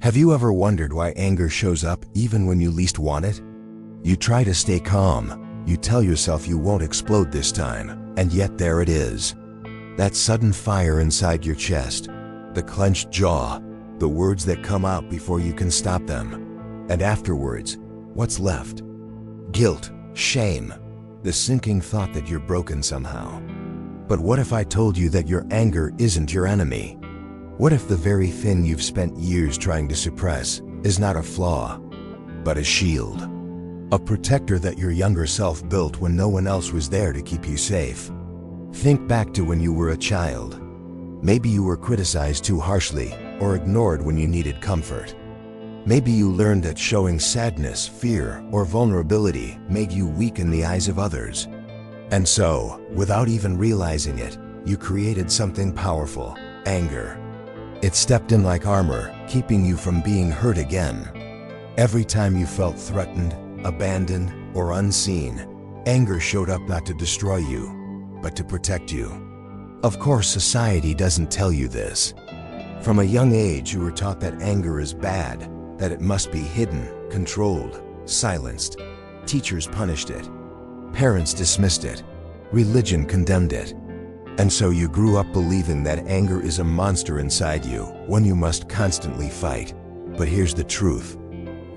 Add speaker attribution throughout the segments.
Speaker 1: Have you ever wondered why anger shows up even when you least want it? You try to stay calm, you tell yourself you won't explode this time, and yet there it is. That sudden fire inside your chest, the clenched jaw, the words that come out before you can stop them. And afterwards, what's left? Guilt, shame, the sinking thought that you're broken somehow. But what if I told you that your anger isn't your enemy? What if the very thing you've spent years trying to suppress is not a flaw, but a shield? A protector that your younger self built when no one else was there to keep you safe. Think back to when you were a child. Maybe you were criticized too harshly or ignored when you needed comfort. Maybe you learned that showing sadness, fear, or vulnerability made you weak in the eyes of others. And so, without even realizing it, you created something powerful, anger. It stepped in like armor, keeping you from being hurt again. Every time you felt threatened, abandoned, or unseen, anger showed up not to destroy you, but to protect you. Of course, society doesn't tell you this. From a young age, you were taught that anger is bad, that it must be hidden, controlled, silenced. Teachers punished it. Parents dismissed it. Religion condemned it. And so you grew up believing that anger is a monster inside you, one you must constantly fight. But here's the truth.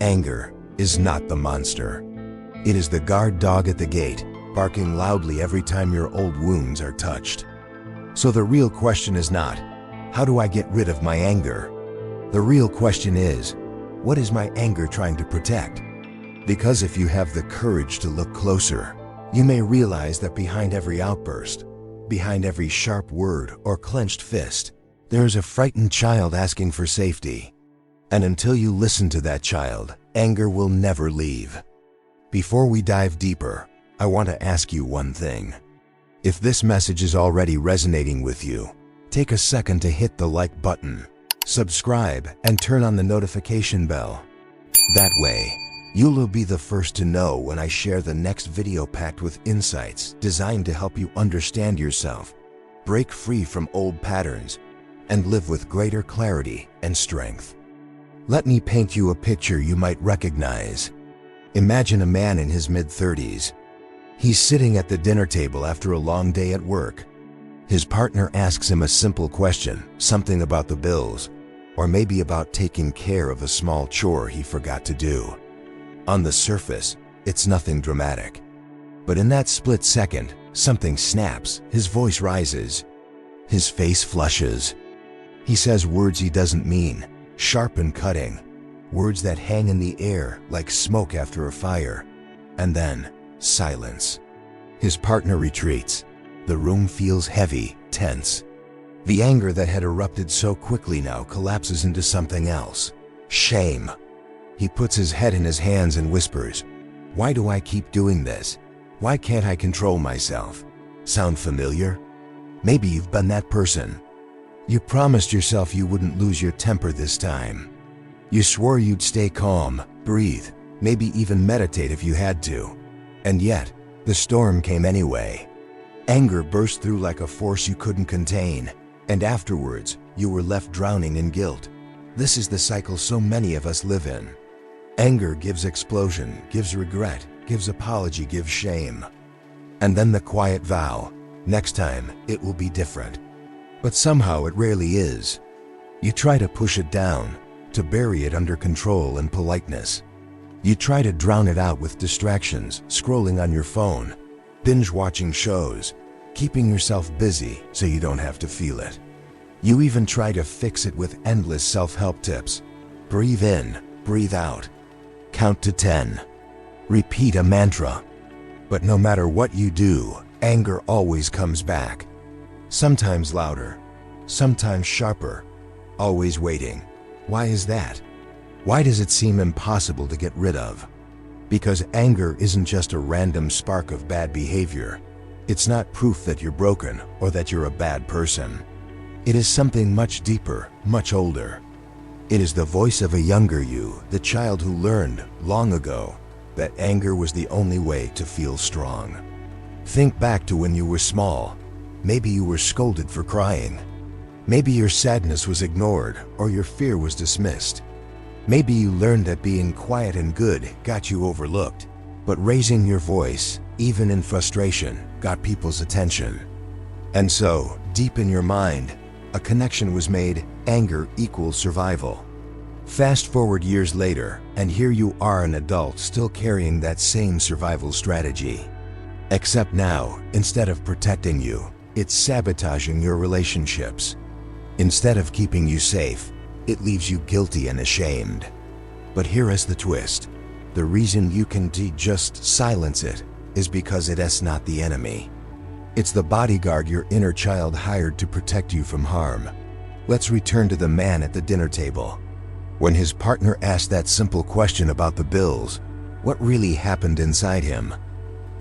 Speaker 1: Anger is not the monster. It is the guard dog at the gate, barking loudly every time your old wounds are touched. So the real question is not, how do I get rid of my anger? The real question is, what is my anger trying to protect? Because if you have the courage to look closer, you may realize that behind every outburst, behind every sharp word or clenched fist, there is a frightened child asking for safety. And until you listen to that child, anger will never leave. Before we dive deeper, I want to ask you one thing. If this message is already resonating with you, take a second to hit the like button, subscribe, and turn on the notification bell. That way, you'll be the first to know when I share the next video packed with insights designed to help you understand yourself, break free from old patterns, and live with greater clarity and strength. Let me paint you a picture you might recognize. Imagine a man in his mid-30s. He's sitting at the dinner table after a long day at work. His partner asks him a simple question, something about the bills, or maybe about taking care of a small chore he forgot to do. On the surface, it's nothing dramatic. But in that split second, something snaps, his voice rises. His face flushes. He says words he doesn't mean, sharp and cutting, words that hang in the air like smoke after a fire. And then, silence. His partner retreats. The room feels heavy, tense. The anger that had erupted so quickly now collapses into something else. Shame. He puts his head in his hands and whispers, "Why do I keep doing this? Why can't I control myself?" Sound familiar? Maybe you've been that person. You promised yourself you wouldn't lose your temper this time. You swore you'd stay calm, breathe, maybe even meditate if you had to. And yet, the storm came anyway. Anger burst through like a force you couldn't contain, and afterwards, you were left drowning in guilt. This is the cycle so many of us live in. Anger gives explosion, gives regret, gives apology, gives shame. And then the quiet vow, next time, it will be different. But somehow it rarely is. You try to push it down, to bury it under control and politeness. You try to drown it out with distractions, scrolling on your phone, binge-watching shows, keeping yourself busy so you don't have to feel it. You even try to fix it with endless self-help tips. Breathe in, breathe out. Count to 10. Repeat a mantra. But no matter what you do, anger always comes back. Sometimes louder, sometimes sharper, always waiting. Why is that? Why does it seem impossible to get rid of? Because anger isn't just a random spark of bad behavior. It's not proof that you're broken or that you're a bad person. It is something much deeper, much older. It is the voice of a younger you, the child who learned, long ago, that anger was the only way to feel strong. Think back to when you were small. Maybe you were scolded for crying. Maybe your sadness was ignored or your fear was dismissed. Maybe you learned that being quiet and good got you overlooked, but raising your voice, even in frustration, got people's attention. And so, deep in your mind, a connection was made: anger equals survival. Fast forward years later, and here you are, an adult still carrying that same survival strategy. Except now, instead of protecting you, it's sabotaging your relationships. Instead of keeping you safe, it leaves you guilty and ashamed. But here is the twist. The reason you can just silence it is because it's not the enemy. It's the bodyguard your inner child hired to protect you from harm. Let's return to the man at the dinner table. When his partner asked that simple question about the bills, what really happened inside him?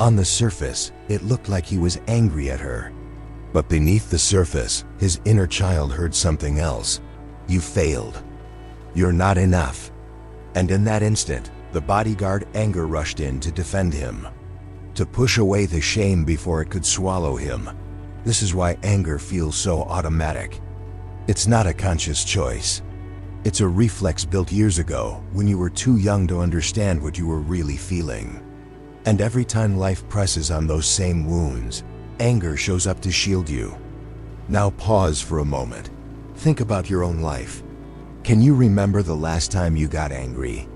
Speaker 1: On the surface, it looked like he was angry at her. But beneath the surface, his inner child heard something else. You failed. You're not enough. And in that instant, the bodyguard anger rushed in to defend him, to push away the shame before it could swallow him. This is why anger feels so automatic. It's not a conscious choice. It's a reflex built years ago when you were too young to understand what you were really feeling. And every time life presses on those same wounds, anger shows up to shield you. Now pause for a moment. Think about your own life. Can you remember the last time you got angry?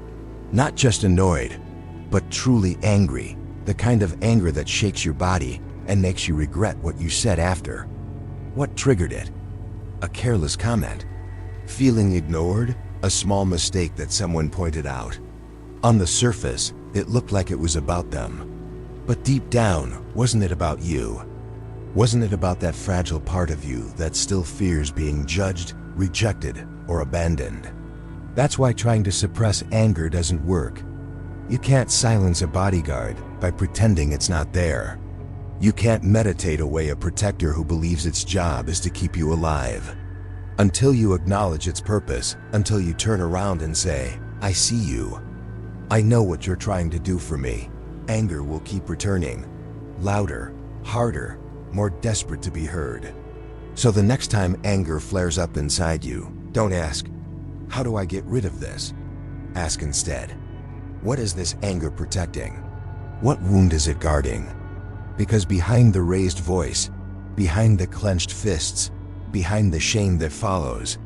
Speaker 1: Not just annoyed, but truly angry. The kind of anger that shakes your body and makes you regret what you said after. What triggered it? A careless comment? Feeling ignored? A small mistake that someone pointed out? On the surface, it looked like it was about them. But deep down, wasn't it about you? Wasn't it about that fragile part of you that still fears being judged, rejected, or abandoned? That's why trying to suppress anger doesn't work. You can't silence a bodyguard by pretending it's not there. You can't meditate away a protector who believes its job is to keep you alive. Until you acknowledge its purpose, until you turn around and say, I see you. I know what you're trying to do for me. Anger will keep returning. Louder, harder, more desperate to be heard. So the next time anger flares up inside you, don't ask, how do I get rid of this? Ask instead, what is this anger protecting? What wound is it guarding? Because behind the raised voice, behind the clenched fists, behind the shame that follows,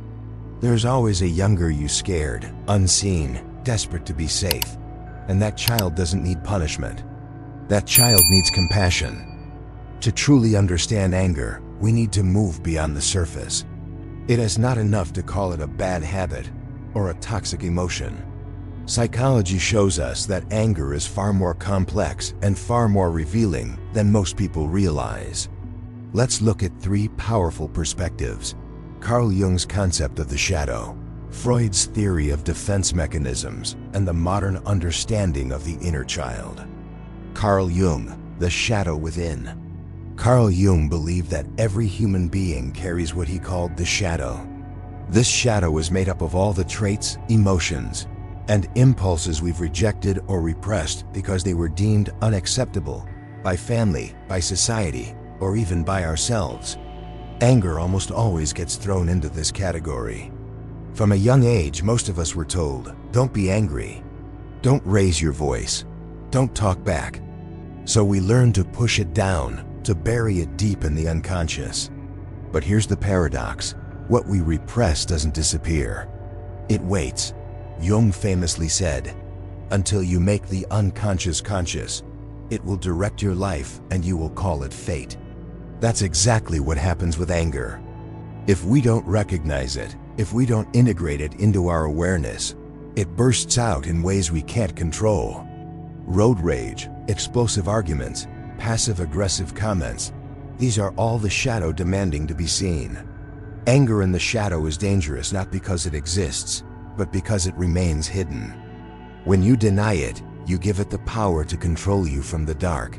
Speaker 1: there's always a younger you, scared, unseen, desperate to be safe. And that child doesn't need punishment. That child needs compassion. To truly understand anger, we need to move beyond the surface. It is not enough to call it a bad habit or a toxic emotion. Psychology shows us that anger is far more complex and far more revealing than most people realize. Let's look at 3 powerful perspectives: Carl Jung's concept of the shadow, Freud's theory of defense mechanisms, and the modern understanding of the inner child. Carl Jung, the shadow within. Carl Jung believed that every human being carries what he called the shadow. This shadow is made up of all the traits, emotions, and impulses we've rejected or repressed because they were deemed unacceptable by family, by society, or even by ourselves. Anger almost always gets thrown into this category. From a young age, most of us were told, don't be angry. Don't raise your voice. Don't talk back. So we learn to push it down, to bury it deep in the unconscious. But here's the paradox. What we repress doesn't disappear. It waits. Jung famously said, until you make the unconscious conscious, it will direct your life and you will call it fate. That's exactly what happens with anger. If we don't recognize it, if we don't integrate it into our awareness, it bursts out in ways we can't control. Road rage, explosive arguments, passive-aggressive comments, these are all the shadow demanding to be seen. Anger in the shadow is dangerous not because it exists, but because it remains hidden. When you deny it, you give it the power to control you from the dark.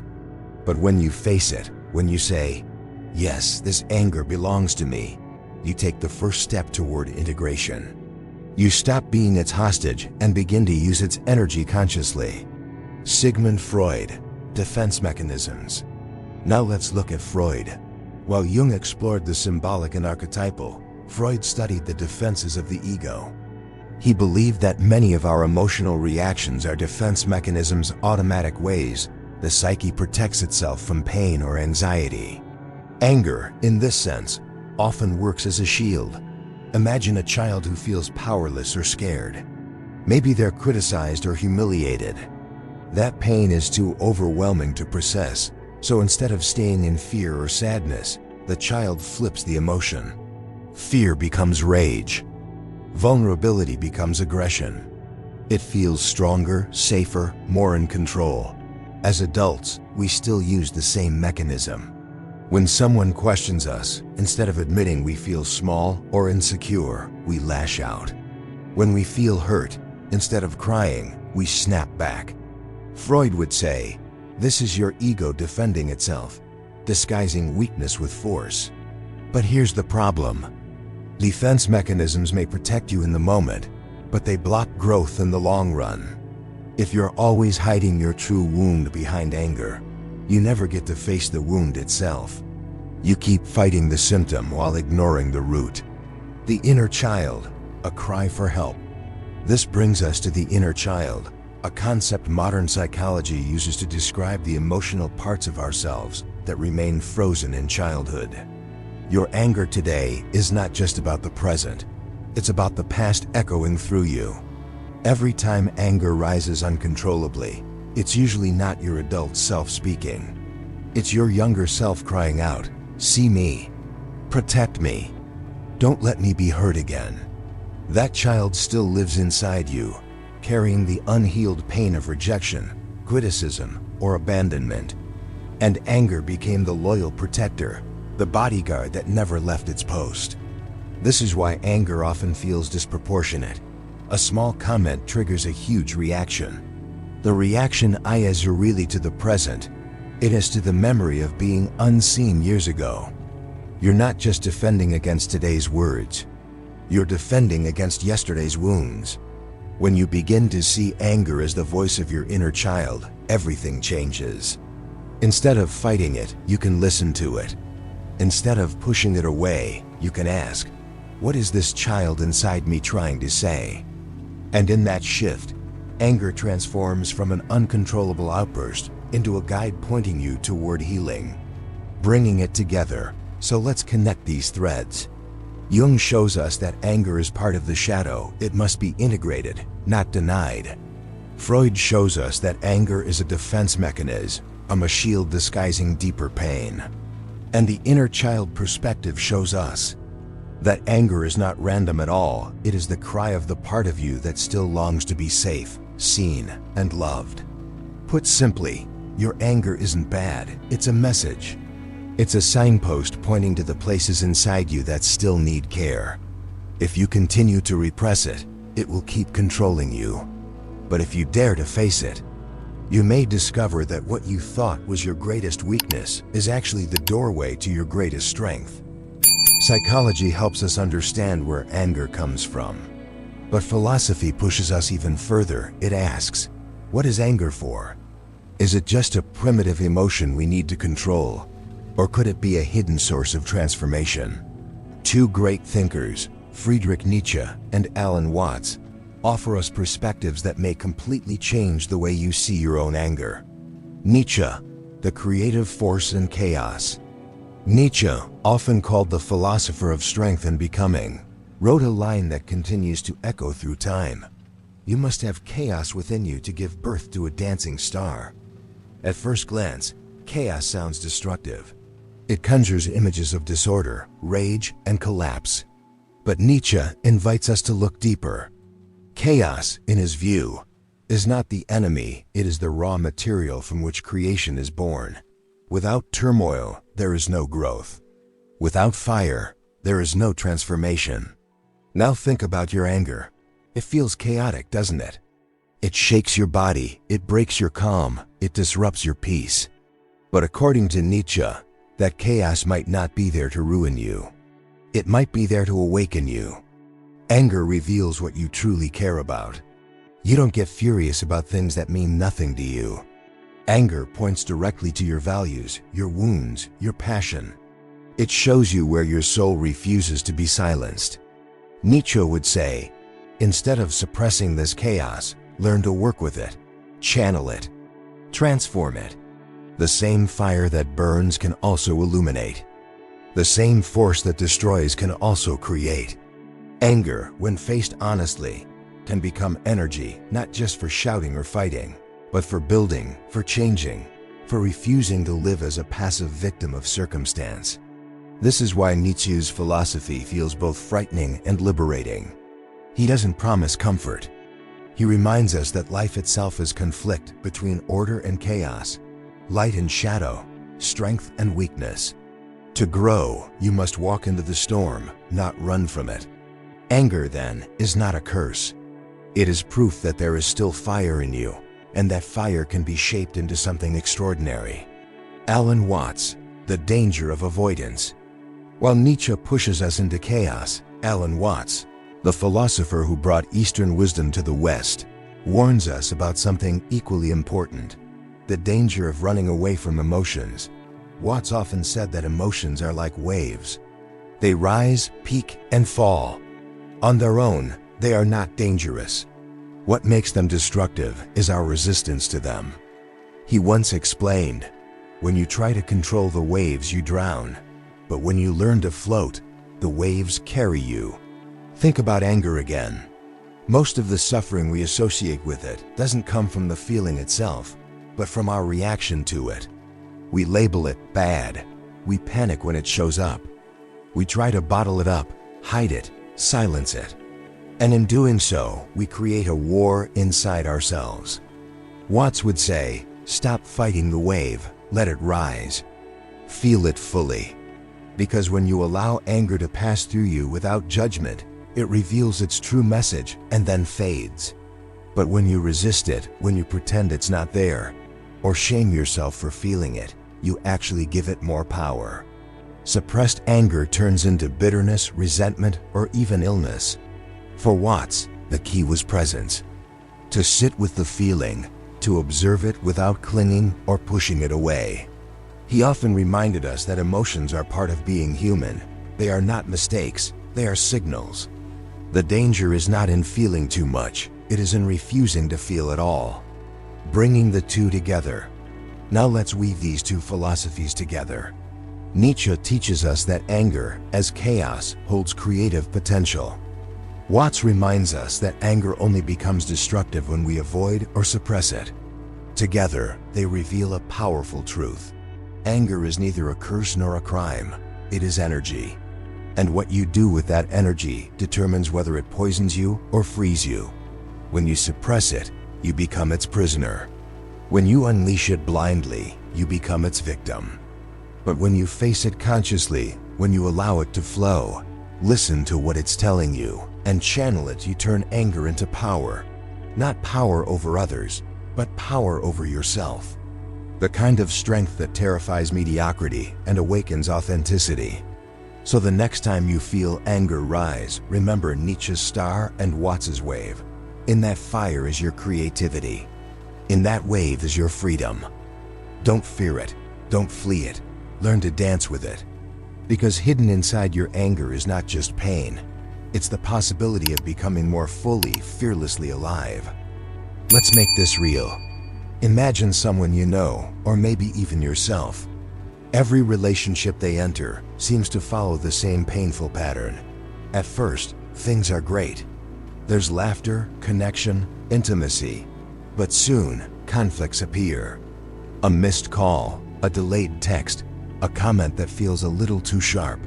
Speaker 1: But when you face it, when you say, yes, this anger belongs to me, you take the first step toward integration. You stop being its hostage and begin to use its energy consciously. Sigmund Freud, defense mechanisms. Now let's look at Freud. While Jung explored the symbolic and archetypal, Freud studied the defenses of the ego. He believed that many of our emotional reactions are defense mechanisms, automatic ways the psyche protects itself from pain or anxiety. Anger, in this sense, often works as a shield. Imagine a child who feels powerless or scared. Maybe they're criticized or humiliated. That pain is too overwhelming to process, so instead of staying in fear or sadness, the child flips the emotion. Fear becomes rage. Vulnerability becomes aggression. It feels stronger, safer, more in control. As adults, we still use the same mechanism. When someone questions us, instead of admitting we feel small or insecure, we lash out. When we feel hurt, instead of crying, we snap back. Freud would say, this is your ego defending itself, disguising weakness with force. But here's the problem. Defense mechanisms may protect you in the moment, but they block growth in the long run. If you're always hiding your true wound behind anger, you never get to face the wound itself. You keep fighting the symptom while ignoring the root. The inner child, a cry for help. This brings us to the inner child, a concept modern psychology uses to describe the emotional parts of ourselves that remain frozen in childhood. Your anger today is not just about the present, it's about the past echoing through you. Every time anger rises uncontrollably, it's usually not your adult self speaking. It's your younger self crying out, "See me. Protect me. Don't let me be hurt again." That child still lives inside you, carrying the unhealed pain of rejection, criticism, or abandonment. And anger became the loyal protector, the bodyguard that never left its post. This is why anger often feels disproportionate. A small comment triggers a huge reaction. The reaction is really to the present. It is to the memory of being unseen years ago. You're not just defending against today's words. You're defending against yesterday's wounds. When you begin to see anger as the voice of your inner child, everything changes. Instead of fighting it, you can listen to it. Instead of pushing it away, you can ask, what is this child inside me trying to say? And in that shift, anger transforms from an uncontrollable outburst into a guide pointing you toward healing, bringing it together. So let's connect these threads. Jung shows us that anger is part of the shadow. It must be integrated, not denied. Freud shows us that anger is a defense mechanism, a shield disguising deeper pain. And the inner child perspective shows us that anger is not random at all. It is the cry of the part of you that still longs to be safe, seen, and loved. Put simply, your anger isn't bad, it's a message. It's a signpost pointing to the places inside you that still need care. If you continue to repress it, it will keep controlling you. But if you dare to face it, you may discover that what you thought was your greatest weakness is actually the doorway to your greatest strength. Psychology helps us understand where anger comes from. But philosophy pushes us even further. It asks, what is anger for? Is it just a primitive emotion we need to control? Or could it be a hidden source of transformation? Two great thinkers, Friedrich Nietzsche and Alan Watts, offer us perspectives that may completely change the way you see your own anger. Nietzsche, the creative force in chaos. Nietzsche, often called the philosopher of strength and becoming, wrote a line that continues to echo through time. You must have chaos within you to give birth to a dancing star. At first glance, chaos sounds destructive. It conjures images of disorder, rage, and collapse. But Nietzsche invites us to look deeper. Chaos, in his view, is not the enemy, it is the raw material from which creation is born. Without turmoil, there is no growth. Without fire, there is no transformation. Now think about your anger. It feels chaotic, doesn't it? It shakes your body, it breaks your calm, it disrupts your peace. But according to Nietzsche, that chaos might not be there to ruin you. It might be there to awaken you. Anger reveals what you truly care about. You don't get furious about things that mean nothing to you. Anger points directly to your values, your wounds, your passion. It shows you where your soul refuses to be silenced. Nietzsche would say, Instead of suppressing this chaos, learn to work with it, channel it, transform it. The same fire that burns can also illuminate. The same force that destroys can also create. Anger, when faced honestly, can become energy not just for shouting or fighting, but for building, for changing, for refusing to live as a passive victim of circumstance. This is why Nietzsche's philosophy feels both frightening and liberating. He doesn't promise comfort. He reminds us that life itself is conflict between order and chaos, light and shadow, strength and weakness. To grow, you must walk into the storm, not run from it. Anger, then, is not a curse. It is proof that there is still fire in you, and that fire can be shaped into something extraordinary. Alan Watts, The Danger of Avoidance. While Nietzsche pushes us into chaos, Alan Watts, the philosopher who brought Eastern wisdom to the West, warns us about something equally important: the danger of running away from emotions. Watts often said that emotions are like waves. They rise, peak, and fall. On their own, they are not dangerous. What makes them destructive is our resistance to them. He once explained, "When you try to control the waves, you drown. But when you learn to float, the waves carry you." Think about anger again. Most of the suffering we associate with it doesn't come from the feeling itself, but from our reaction to it. We label it bad. We panic when it shows up. We try to bottle it up, hide it, silence it. And in doing so, we create a war inside ourselves. Watts would say, stop fighting the wave, let it rise. Feel it fully. Because when you allow anger to pass through you without judgment, it reveals its true message and then fades. But when you resist it, when you pretend it's not there, or shame yourself for feeling it, you actually give it more power. Suppressed anger turns into bitterness, resentment, or even illness. For Watts, the key was presence. To sit with the feeling, to observe it without clinging or pushing it away. He often reminded us that emotions are part of being human. They are not mistakes, they are signals. The danger is not in feeling too much, it is in refusing to feel at all. Bringing the two together. Now let's weave these two philosophies together. Nietzsche teaches us that anger, as chaos, holds creative potential. Watts reminds us that anger only becomes destructive when we avoid or suppress it. Together, they reveal a powerful truth. Anger is neither a curse nor a crime. It is energy. And what you do with that energy determines whether it poisons you or frees you. When you suppress it, you become its prisoner. When you unleash it blindly, you become its victim. But when you face it consciously, when you allow it to flow, listen to what it's telling you, and channel it, you turn anger into power. Not power over others, but power over yourself. The kind of strength that terrifies mediocrity and awakens authenticity. So the next time you feel anger rise, remember Nietzsche's star and Watts's wave. In that fire is your creativity. In that wave is your freedom. Don't fear it. Don't flee it. Learn to dance with it. Because hidden inside your anger is not just pain. It's the possibility of becoming more fully, fearlessly alive. Let's make this real. Imagine someone you know, or maybe even yourself. Every relationship they enter seems to follow the same painful pattern. At first, things are great. There's laughter, connection, intimacy. But soon, conflicts appear. A missed call, a delayed text, a comment that feels a little too sharp.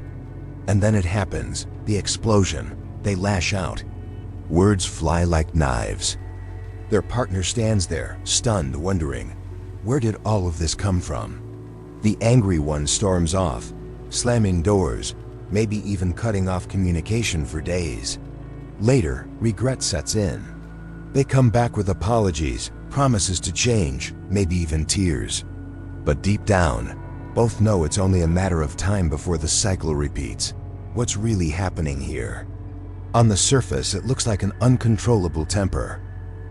Speaker 1: And then it happens, the explosion. They lash out. Words fly like knives. Their partner stands there, stunned, wondering, where did all of this come from? The angry one storms off, slamming doors, maybe even cutting off communication for days. Later, regret sets in. They come back with apologies, promises to change, maybe even tears. But deep down, both know it's only a matter of time before the cycle repeats. What's really happening here? On the surface, it looks like an uncontrollable temper.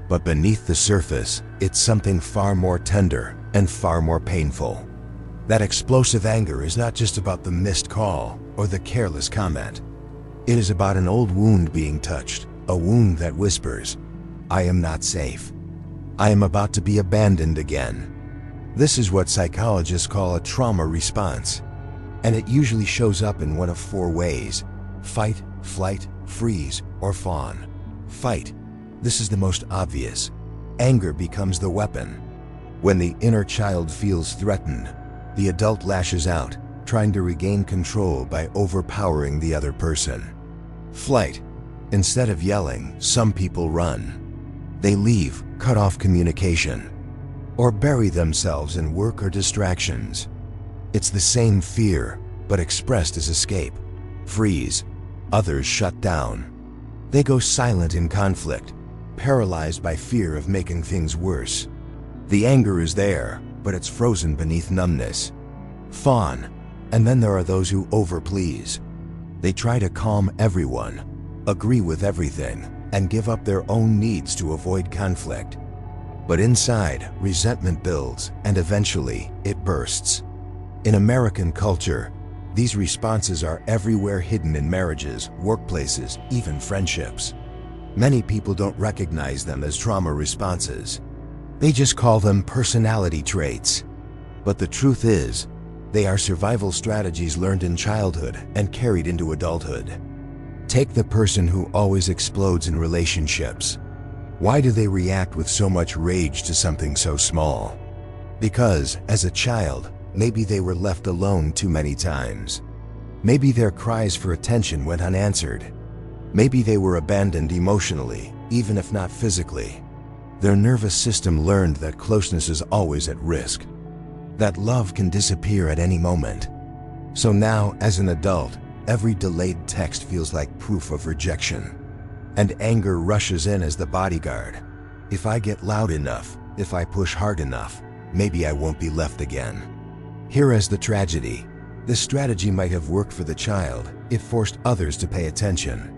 Speaker 1: But beneath the surface, it's something far more tender and far more painful. That explosive anger is not just about the missed call or the careless comment. It is about an old wound being touched, a wound that whispers, "I am not safe. I am about to be abandoned again." This is what psychologists call a trauma response, and it usually shows up in one of four ways: fight, flight, freeze, or fawn. Fight. This is the most obvious. Anger becomes the weapon. When the inner child feels threatened, the adult lashes out, trying to regain control by overpowering the other person. Flight. Instead of yelling, some people run. They leave, cut off communication, or bury themselves in work or distractions. It's the same fear, but expressed as escape. Freeze. Others shut down. They go silent in conflict, paralyzed by fear of making things worse. The anger is there, but it's frozen beneath numbness. Fawn. And then there are those who overplease. They try to calm everyone, agree with everything, and give up their own needs to avoid conflict. But inside, resentment builds, and eventually, it bursts. In American culture, these responses are everywhere, hidden in marriages, workplaces, even friendships. Many people don't recognize them as trauma responses. They just call them personality traits. But the truth is, they are survival strategies learned in childhood and carried into adulthood. Take the person who always explodes in relationships. Why do they react with so much rage to something so small? Because, as a child, maybe they were left alone too many times. Maybe their cries for attention went unanswered. Maybe they were abandoned emotionally, even if not physically. Their nervous system learned that closeness is always at risk, that love can disappear at any moment. So now, as an adult, every delayed text feels like proof of rejection. And anger rushes in as the bodyguard. If I get loud enough, if I push hard enough, maybe I won't be left again. Here is the tragedy. This strategy might have worked for the child. It forced others to pay attention.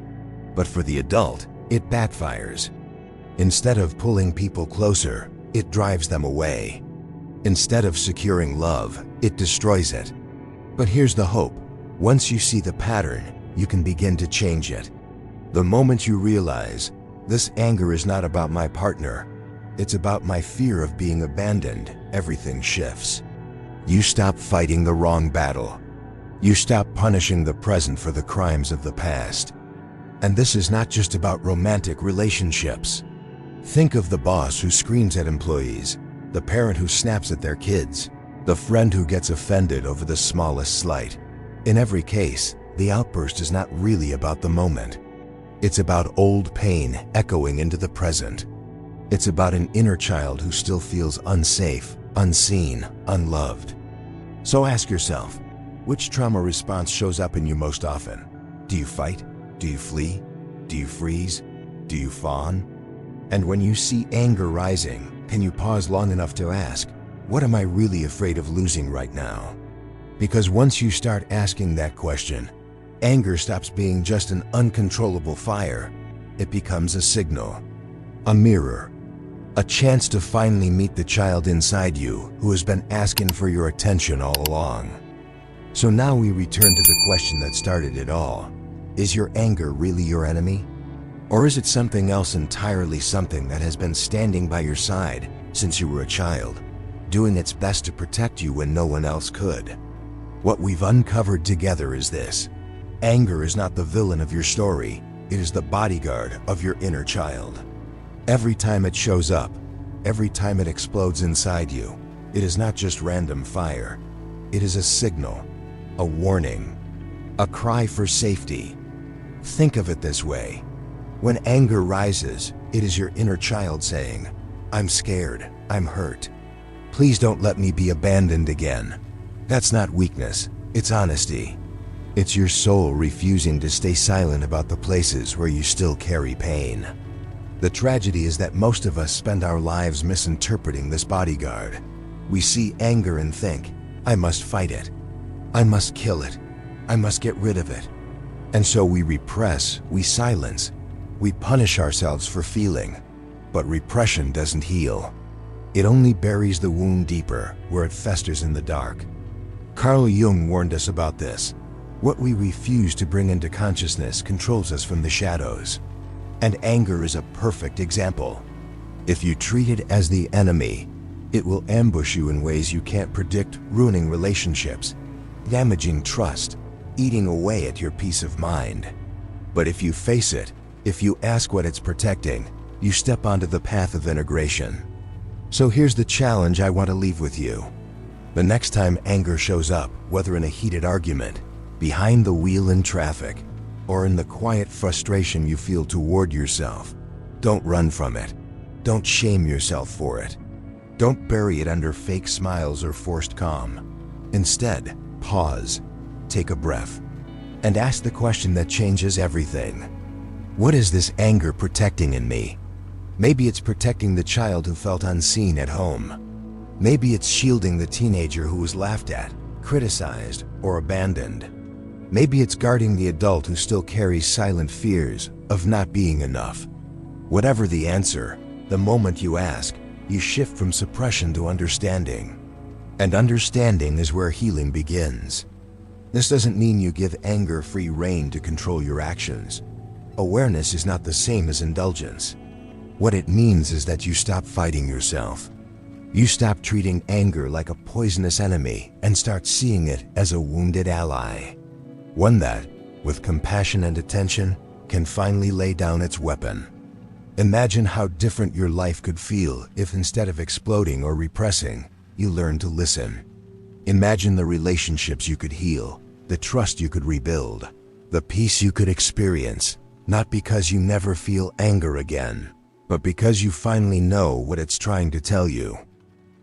Speaker 1: But for the adult, it backfires. Instead of pulling people closer, it drives them away. Instead of securing love, it destroys it. But here's the hope. Once you see the pattern, you can begin to change it. The moment you realize, this anger is not about my partner, it's about my fear of being abandoned, everything shifts. You stop fighting the wrong battle. You stop punishing the present for the crimes of the past. And this is not just about romantic relationships. Think of the boss who screams at employees, the parent who snaps at their kids, the friend who gets offended over the smallest slight. In every case, the outburst is not really about the moment. It's about old pain echoing into the present. It's about an inner child who still feels unsafe, unseen, unloved. So ask yourself, which trauma response shows up in you most often? Do you fight? Do you flee? Do you freeze? Do you fawn? And when you see anger rising, can you pause long enough to ask, what am I really afraid of losing right now? Because once you start asking that question, anger stops being just an uncontrollable fire. It becomes a signal, a mirror, a chance to finally meet the child inside you who has been asking for your attention all along. So now we return to the question that started it all. Is your anger really your enemy? Or is it something else entirely, something that has been standing by your side since you were a child, doing its best to protect you when no one else could? What we've uncovered together is this. Anger is not the villain of your story, it is the bodyguard of your inner child. Every time it shows up, every time it explodes inside you, it is not just random fire. It is a signal, a warning, a cry for safety. Think of it this way. When anger rises, it is your inner child saying, I'm scared, I'm hurt. Please don't let me be abandoned again. That's not weakness, it's honesty. It's your soul refusing to stay silent about the places where you still carry pain. The tragedy is that most of us spend our lives misinterpreting this bodyguard. We see anger and think, I must fight it. I must kill it. I must get rid of it. And so we repress, we silence, we punish ourselves for feeling. But repression doesn't heal. It only buries the wound deeper, where it festers in the dark. Carl Jung warned us about this. What we refuse to bring into consciousness controls us from the shadows. And anger is a perfect example. If you treat it as the enemy, it will ambush you in ways you can't predict, ruining relationships, damaging trust, eating away at your peace of mind. But if you face it, if you ask what it's protecting, you step onto the path of integration. So here's the challenge I want to leave with you. The next time anger shows up, whether in a heated argument, behind the wheel in traffic, or in the quiet frustration you feel toward yourself, don't run from it. Don't shame yourself for it. Don't bury it under fake smiles or forced calm. Instead, pause, take a breath, and ask the question that changes everything. What is this anger protecting in me? Maybe it's protecting the child who felt unseen at home. Maybe it's shielding the teenager who was laughed at, criticized, or abandoned. Maybe it's guarding the adult who still carries silent fears of not being enough. Whatever the answer, the moment you ask, you shift from suppression to understanding. And understanding is where healing begins. This doesn't mean you give anger free rein to control your actions. Awareness is not the same as indulgence. What it means is that you stop fighting yourself. You stop treating anger like a poisonous enemy and start seeing it as a wounded ally. One that, with compassion and attention, can finally lay down its weapon. Imagine how different your life could feel if instead of exploding or repressing, you learned to listen. Imagine the relationships you could heal, the trust you could rebuild, the peace you could experience, not because you never feel anger again, but because you finally know what it's trying to tell you.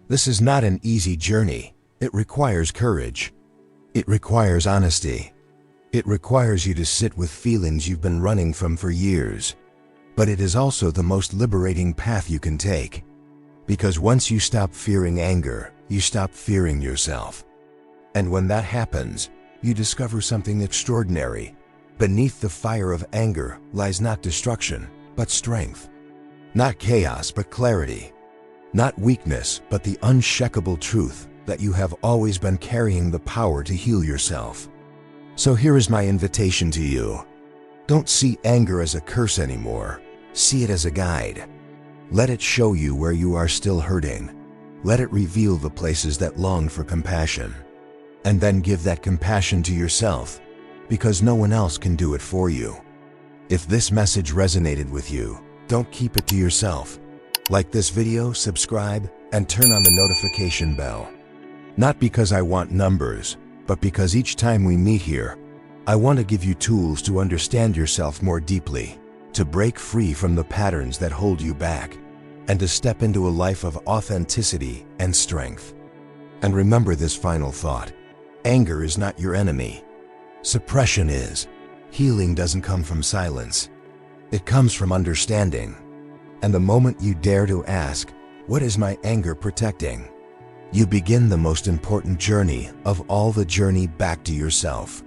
Speaker 1: This is not an easy journey. It requires courage. It requires honesty. It requires you to sit with feelings you've been running from for years. But it is also the most liberating path you can take. Because once you stop fearing anger, you stop fearing yourself. And when that happens, you discover something extraordinary. Beneath the fire of anger lies not destruction, but strength. Not chaos, but clarity. Not weakness, but the unshakable truth that you have always been carrying the power to heal yourself. So here is my invitation to you. Don't see anger as a curse anymore. See it as a guide. Let it show you where you are still hurting. Let it reveal the places that long for compassion. And then give that compassion to yourself, because no one else can do it for you. If this message resonated with you, don't keep it to yourself. Like this video, subscribe, and turn on the notification bell. Not because I want numbers, but because each time we meet here, I want to give you tools to understand yourself more deeply, to break free from the patterns that hold you back, and to step into a life of authenticity and strength. And remember this final thought: anger is not your enemy. Suppression is. Healing doesn't come from silence. It comes from understanding. And the moment you dare to ask, what is my anger protecting? You begin the most important journey of all, the journey back to yourself.